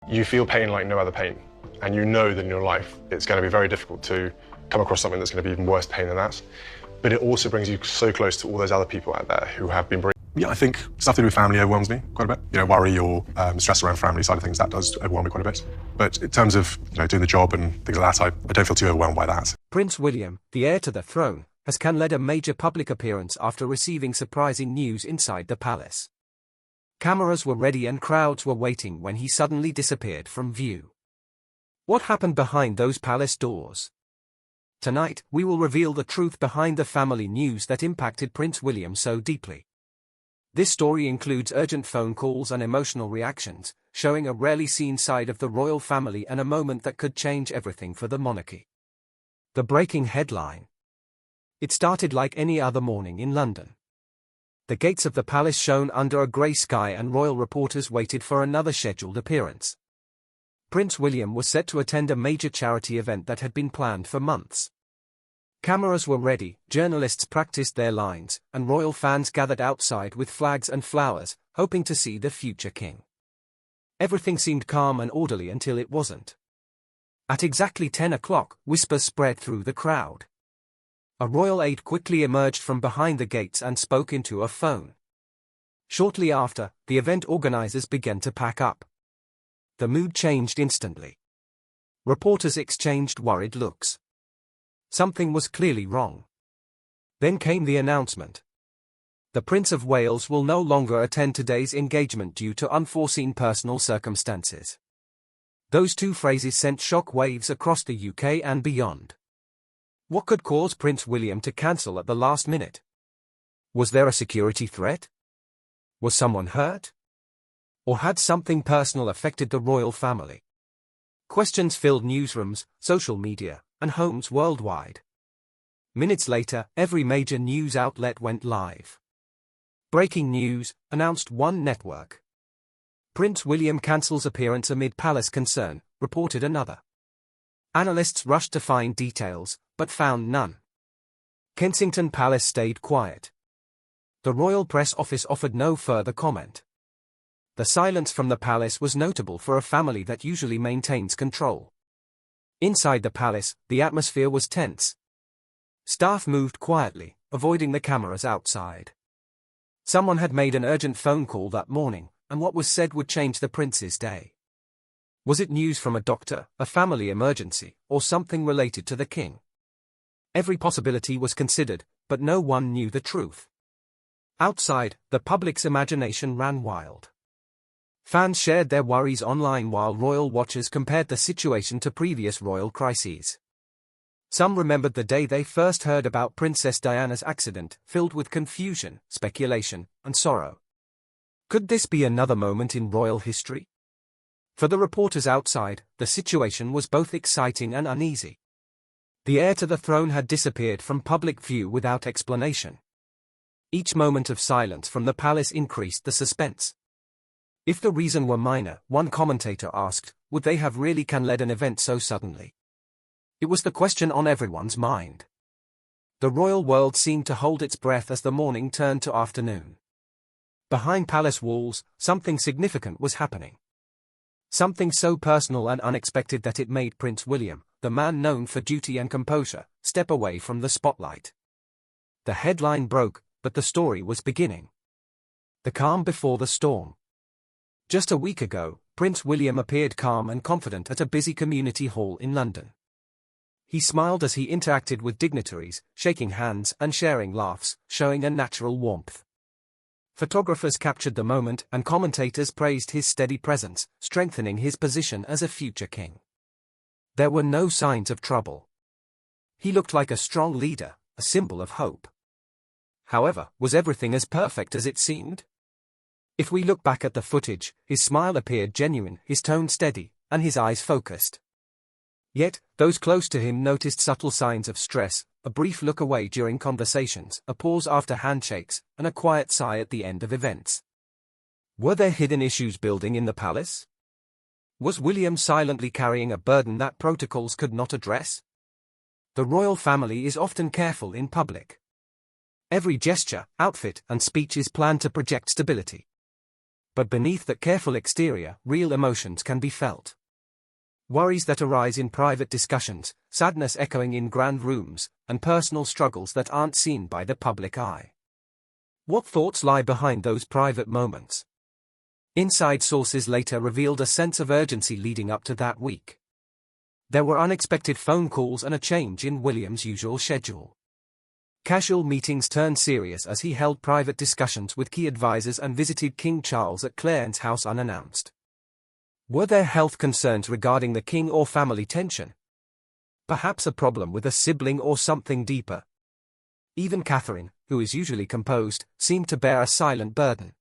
You feel pain like no other pain, and you know that in your life it's going to be very difficult to come across something that's going to be even worse pain than that. But it also brings you so close to all those other people out there who have been Yeah, I think stuff to do with family overwhelms me quite a bit. Worry or stress around family side of things, that does overwhelm me quite a bit. But in terms of doing the job and things like that, I don't feel too overwhelmed by that. Prince William, the heir to the throne, has led a major public appearance after receiving surprising news inside the palace. Cameras were ready and crowds were waiting when he suddenly disappeared from view. What happened behind those palace doors? Tonight, we will reveal the truth behind the family news that impacted Prince William so deeply. This story includes urgent phone calls and emotional reactions, showing a rarely seen side of the royal family and a moment that could change everything for the monarchy. The breaking headline. It started like any other morning in London. The gates of the palace shone under a grey sky and royal reporters waited for another scheduled appearance. Prince William was set to attend a major charity event that had been planned for months. Cameras were ready, journalists practiced their lines, and royal fans gathered outside with flags and flowers, hoping to see the future king. Everything seemed calm and orderly until it wasn't. At exactly 10 o'clock, whispers spread through the crowd. A royal aide quickly emerged from behind the gates and spoke into a phone. Shortly after, the event organizers began to pack up. The mood changed instantly. Reporters exchanged worried looks. Something was clearly wrong. Then came the announcement. The Prince of Wales will no longer attend today's engagement due to unforeseen personal circumstances. Those two phrases sent shock waves across the UK and beyond. What could cause Prince William to cancel at the last minute? Was there a security threat? Was someone hurt? Or had something personal affected the royal family? Questions filled newsrooms, social media, and homes worldwide. Minutes later, every major news outlet went live. Breaking news, announced one network. Prince William cancels appearance amid palace concern, reported another. Analysts rushed to find details, but found none. Kensington Palace stayed quiet. The Royal Press Office offered no further comment. The silence from the palace was notable for a family that usually maintains control. Inside the palace, the atmosphere was tense. Staff moved quietly, avoiding the cameras outside. Someone had made an urgent phone call that morning, and what was said would change the prince's day. Was it news from a doctor, a family emergency, or something related to the king? Every possibility was considered, but no one knew the truth. Outside, the public's imagination ran wild. Fans shared their worries online while royal watchers compared the situation to previous royal crises. Some remembered the day they first heard about Princess Diana's accident, filled with confusion, speculation, and sorrow. Could this be another moment in royal history? For the reporters outside, the situation was both exciting and uneasy. The heir to the throne had disappeared from public view without explanation. Each moment of silence from the palace increased the suspense. If the reason were minor, one commentator asked, would they have really led an event so suddenly? It was the question on everyone's mind. The royal world seemed to hold its breath as the morning turned to afternoon. Behind palace walls, something significant was happening. Something so personal and unexpected that it made Prince William, the man known for duty and composure, step away from the spotlight. The headline broke, but the story was beginning. The calm before the storm. Just a week ago, Prince William appeared calm and confident at a busy community hall in London. He smiled as he interacted with dignitaries, shaking hands and sharing laughs, showing a natural warmth. Photographers captured the moment and commentators praised his steady presence, strengthening his position as a future king. There were no signs of trouble. He looked like a strong leader, a symbol of hope. However, was everything as perfect as it seemed? If we look back at the footage, his smile appeared genuine, his tone steady, and his eyes focused. Yet, those close to him noticed subtle signs of stress, a brief look away during conversations, a pause after handshakes, and a quiet sigh at the end of events. Were there hidden issues building in the palace? Was William silently carrying a burden that protocols could not address? The royal family is often careful in public. Every gesture, outfit, and speech is planned to project stability. But beneath that careful exterior, real emotions can be felt. Worries that arise in private discussions, sadness echoing in grand rooms, and personal struggles that aren't seen by the public eye. What thoughts lie behind those private moments? Inside sources later revealed a sense of urgency leading up to that week. There were unexpected phone calls and a change in William's usual schedule. Casual meetings turned serious as he held private discussions with key advisors and visited King Charles at Clarence's house unannounced. Were there health concerns regarding the king or family tension? Perhaps a problem with a sibling or something deeper. Even Catherine, who is usually composed, seemed to bear a silent burden.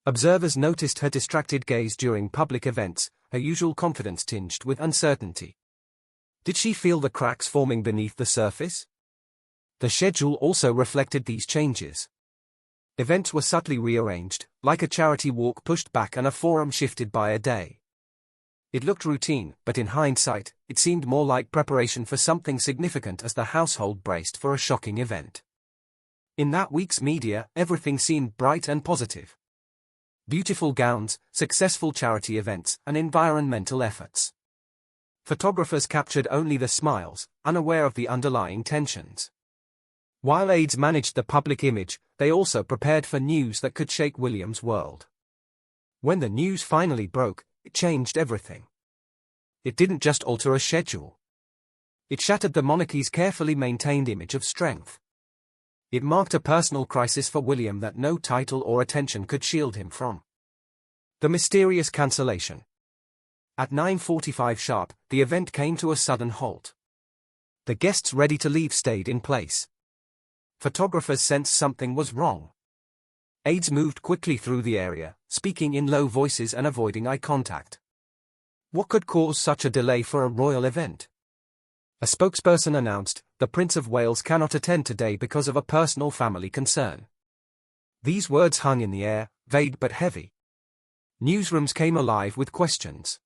Observers noticed her distracted gaze during public events, her usual confidence tinged with uncertainty. Did she feel the cracks forming beneath the surface? The schedule also reflected these changes. Events were subtly rearranged, like a charity walk pushed back and a forum shifted by a day. It looked routine, but in hindsight, it seemed more like preparation for something significant as the household braced for a shocking event. In that week's media, everything seemed bright and positive. Beautiful gowns, successful charity events, and environmental efforts. Photographers captured only the smiles, unaware of the underlying tensions. While aides managed the public image, they also prepared for news that could shake William's world. When the news finally broke, it changed everything. It didn't just alter a schedule. It shattered the monarchy's carefully maintained image of strength. It marked a personal crisis for William that no title or attention could shield him from. The mysterious cancellation. At 9:45 sharp, the event came to a sudden halt. The guests ready to leave stayed in place. Photographers sensed something was wrong. Aides moved quickly through the area, speaking in low voices and avoiding eye contact. What could cause such a delay for a royal event? A spokesperson announced, "The Prince of Wales cannot attend today because of a personal family concern." These words hung in the air, vague but heavy. Newsrooms came alive with questions.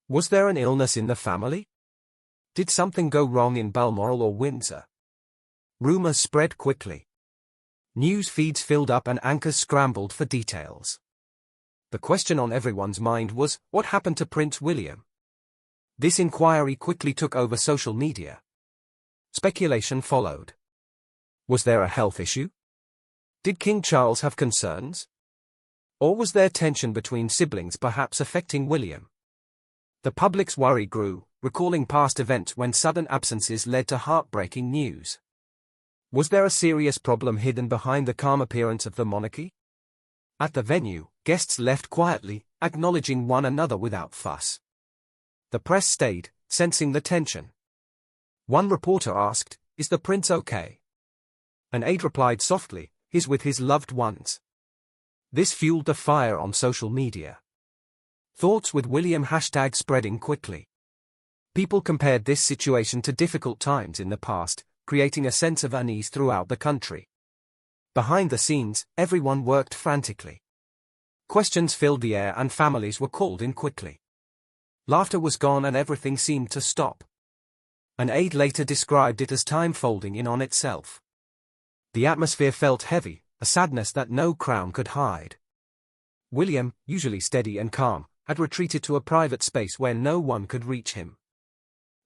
Was there an illness in the family? Did something go wrong in Balmoral or Windsor? Rumors spread quickly. News feeds filled up and anchors scrambled for details. The question on everyone's mind was, what happened to Prince William? This inquiry quickly took over social media. Speculation followed. Was there a health issue? Did King Charles have concerns? Or was there tension between siblings perhaps affecting William? The public's worry grew, recalling past events when sudden absences led to heartbreaking news. Was there a serious problem hidden behind the calm appearance of the monarchy? At the venue, guests left quietly, acknowledging one another without fuss. The press stayed, sensing the tension. One reporter asked, "Is the prince okay?" An aide replied softly, "He's with his loved ones." This fueled the fire on social media. Thoughts with William hashtag spreading quickly. People compared this situation to difficult times in the past, creating a sense of unease throughout the country. Behind the scenes, everyone worked frantically. Questions filled the air and families were called in quickly. Laughter was gone and everything seemed to stop. An aide later described it as time folding in on itself. The atmosphere felt heavy, a sadness that no crown could hide. William, usually steady and calm, had retreated to a private space where no one could reach him.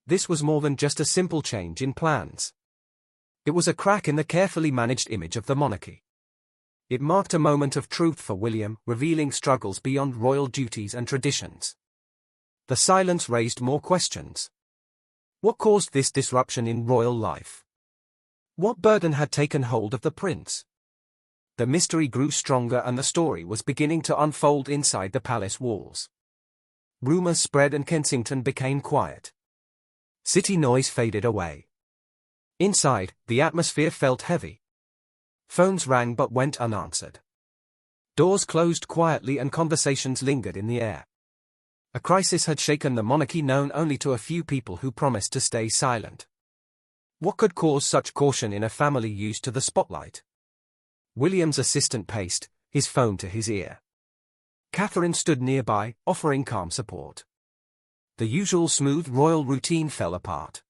This was more than just a simple change in plans. It was a crack in the carefully managed image of the monarchy. It marked a moment of truth for William, revealing struggles beyond royal duties and traditions. The silence raised more questions. What caused this disruption in royal life? What burden had taken hold of the prince? The mystery grew stronger and the story was beginning to unfold inside the palace walls. Rumors spread and Kensington became quiet. City noise faded away. Inside, the atmosphere felt heavy. Phones rang but went unanswered. Doors closed quietly and conversations lingered in the air. A crisis had shaken the monarchy known only to a few people who promised to stay silent. What could cause such caution in a family used to the spotlight? William's assistant paced, his phone to his ear. Catherine stood nearby, offering calm support. The usual smooth royal routine fell apart.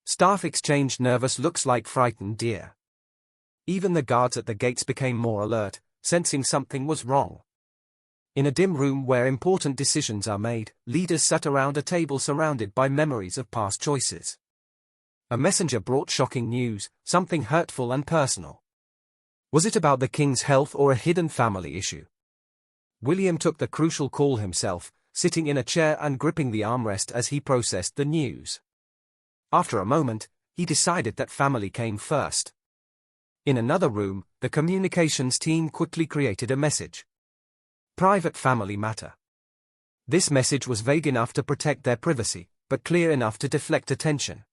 Staff exchanged nervous looks like frightened deer. Even the guards at the gates became more alert, sensing something was wrong. In a dim room where important decisions are made, leaders sat around a table surrounded by memories of past choices. A messenger brought shocking news, something hurtful and personal. Was it about the king's health or a hidden family issue? William took the crucial call himself, sitting in a chair and gripping the armrest as he processed the news. After a moment, he decided that family came first. In another room, the communications team quickly created a message. Private family matter. This message was vague enough to protect their privacy, but clear enough to deflect attention.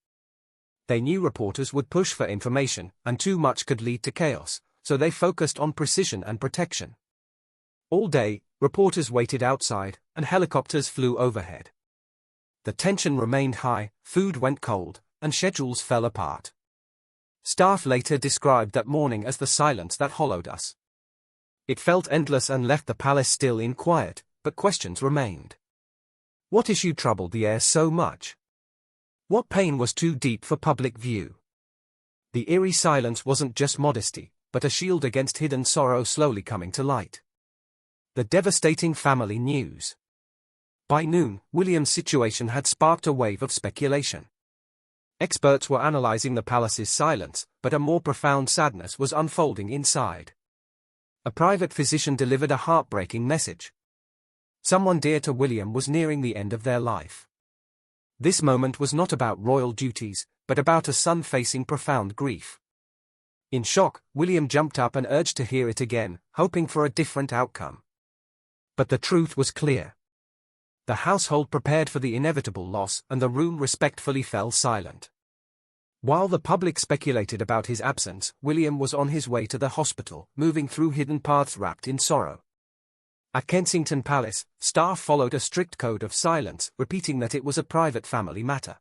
They knew reporters would push for information, and too much could lead to chaos, so they focused on precision and protection. All day, reporters waited outside, and helicopters flew overhead. The tension remained high, food went cold, and schedules fell apart. Staff later described that morning as the silence that hollowed us. It felt endless and left the palace still in quiet, but questions remained. What issue troubled the heir so much? What pain was too deep for public view? The eerie silence wasn't just modesty, but a shield against hidden sorrow slowly coming to light. The devastating family news. By noon, William's situation had sparked a wave of speculation. Experts were analyzing the palace's silence, but a more profound sadness was unfolding inside. A private physician delivered a heartbreaking message. Someone dear to William was nearing the end of their life. This moment was not about royal duties, but about a son facing profound grief. In shock, William jumped up and urged to hear it again, hoping for a different outcome. But the truth was clear. The household prepared for the inevitable loss, and the room respectfully fell silent. While the public speculated about his absence, William was on his way to the hospital, moving through hidden paths wrapped in sorrow. At Kensington Palace, staff followed a strict code of silence, repeating that it was a private family matter.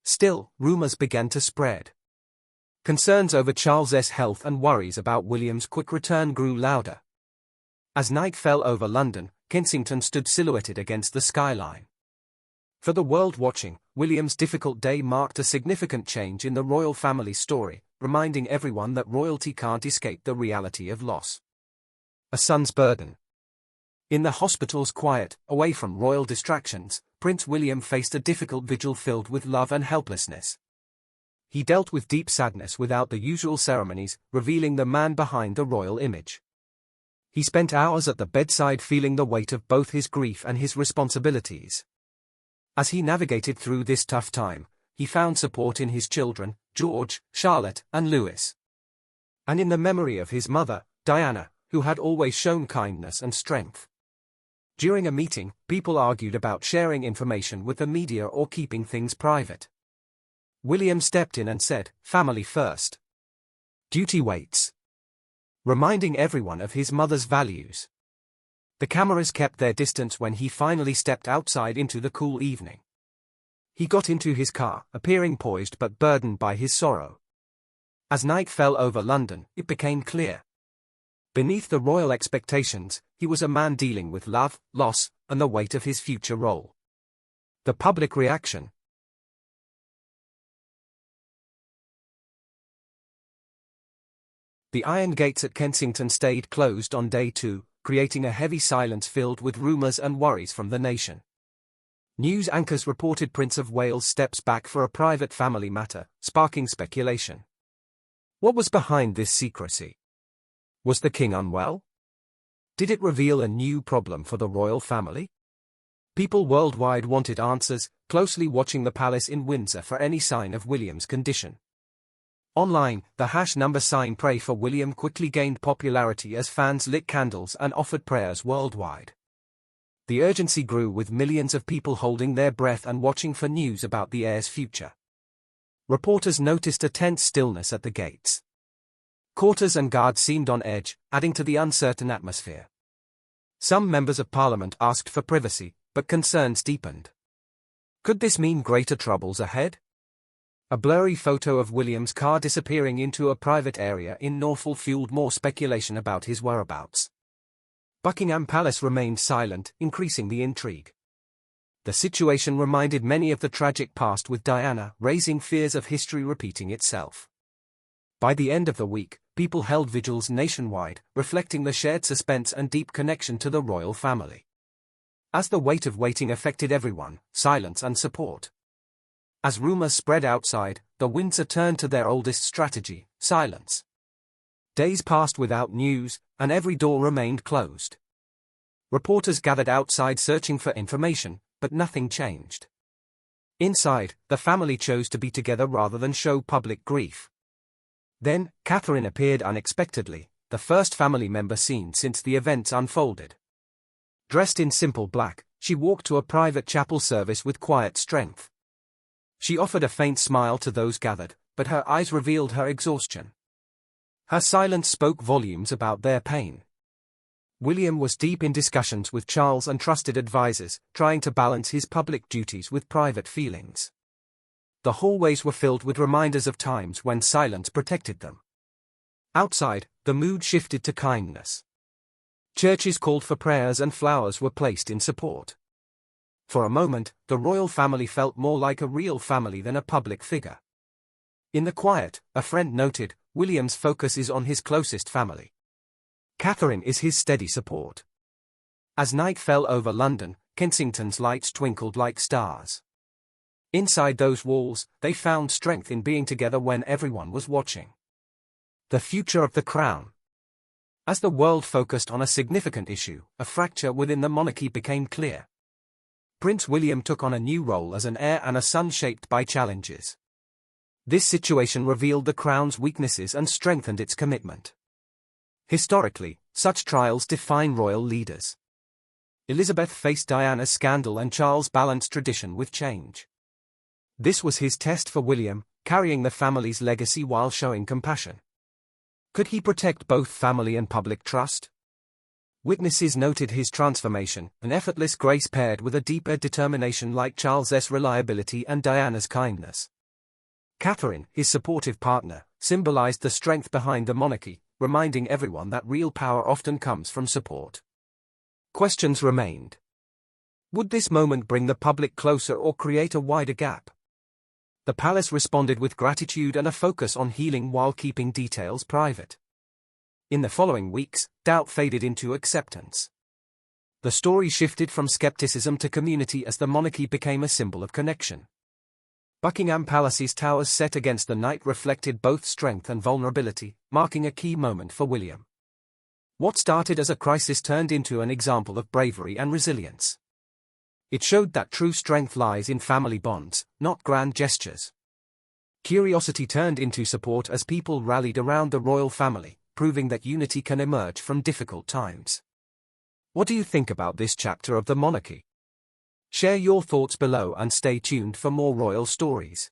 Still, rumors began to spread. Concerns over Charles's health and worries about William's quick return grew louder. As night fell over London, Kensington stood silhouetted against the skyline. For the world watching, William's difficult day marked a significant change in the royal family story, reminding everyone that royalty can't escape the reality of loss. A son's burden. In the hospital's quiet, away from royal distractions, Prince William faced a difficult vigil filled with love and helplessness. He dealt with deep sadness without the usual ceremonies, revealing the man behind the royal image. He spent hours at the bedside feeling the weight of both his grief and his responsibilities. As he navigated through this tough time, he found support in his children, George, Charlotte, and Louis. And in the memory of his mother, Diana, who had always shown kindness and strength. During a meeting, people argued about sharing information with the media or keeping things private. William stepped in and said, "Family first. Duty waits," reminding everyone of his mother's values. The cameras kept their distance when he finally stepped outside into the cool evening. He got into his car, appearing poised but burdened by his sorrow. As night fell over London, it became clear. Beneath the royal expectations, he was a man dealing with love, loss, and the weight of his future role. The public reaction. The iron gates at Kensington stayed closed on day 2, creating a heavy silence filled with rumours and worries from the nation. News anchors reported Prince of Wales steps back for a private family matter, sparking speculation. What was behind this secrecy? Was the king unwell? Did it reveal a new problem for the royal family? People worldwide wanted answers, closely watching the palace in Windsor for any sign of William's condition. Online, the #pray for William quickly gained popularity as fans lit candles and offered prayers worldwide. The urgency grew with millions of people holding their breath and watching for news about the heir's future. Reporters noticed a tense stillness at the gates. Courtiers and guards seemed on edge, adding to the uncertain atmosphere. Some members of Parliament asked for privacy, but concerns deepened. Could this mean greater troubles ahead? A blurry photo of William's car disappearing into a private area in Norfolk fueled more speculation about his whereabouts. Buckingham Palace remained silent, increasing the intrigue. The situation reminded many of the tragic past with Diana, raising fears of history repeating itself. By the end of the week, people held vigils nationwide, reflecting the shared suspense and deep connection to the royal family. As the weight of waiting affected everyone, silence and support. As rumors spread outside, the Windsor turned to their oldest strategy, silence. Days passed without news, and every door remained closed. Reporters gathered outside searching for information, but nothing changed. Inside, the family chose to be together rather than show public grief. Then, Catherine appeared unexpectedly, the first family member seen since the events unfolded. Dressed in simple black, she walked to a private chapel service with quiet strength. She offered a faint smile to those gathered, but her eyes revealed her exhaustion. Her silence spoke volumes about their pain. William was deep in discussions with Charles and trusted advisors, trying to balance his public duties with private feelings. The hallways were filled with reminders of times when silence protected them. Outside, the mood shifted to kindness. Churches called for prayers and flowers were placed in support. For a moment, the royal family felt more like a real family than a public figure. In the quiet, a friend noted, William's focus is on his closest family. Catherine is his steady support. As night fell over London, Kensington's lights twinkled like stars. Inside those walls, they found strength in being together when everyone was watching. The future of the crown. As the world focused on a significant issue, a fracture within the monarchy became clear. Prince William took on a new role as an heir and a son shaped by challenges. This situation revealed the crown's weaknesses and strengthened its commitment. Historically, such trials define royal leaders. Elizabeth faced Diana's scandal and Charles balanced tradition with change. This was his test for William, carrying the family's legacy while showing compassion. Could he protect both family and public trust? Witnesses noted his transformation, an effortless grace paired with a deeper determination like Charles's reliability and Diana's kindness. Catherine, his supportive partner, symbolized the strength behind the monarchy, reminding everyone that real power often comes from support. Questions remained. Would this moment bring the public closer or create a wider gap? The palace responded with gratitude and a focus on healing while keeping details private. In the following weeks, doubt faded into acceptance. The story shifted from skepticism to community as the monarchy became a symbol of connection. Buckingham Palace's towers set against the night reflected both strength and vulnerability, marking a key moment for William. What started as a crisis turned into an example of bravery and resilience. It showed that true strength lies in family bonds, not grand gestures. Curiosity turned into support as people rallied around the royal family, proving that unity can emerge from difficult times. What do you think about this chapter of the monarchy? Share your thoughts below and stay tuned for more royal stories.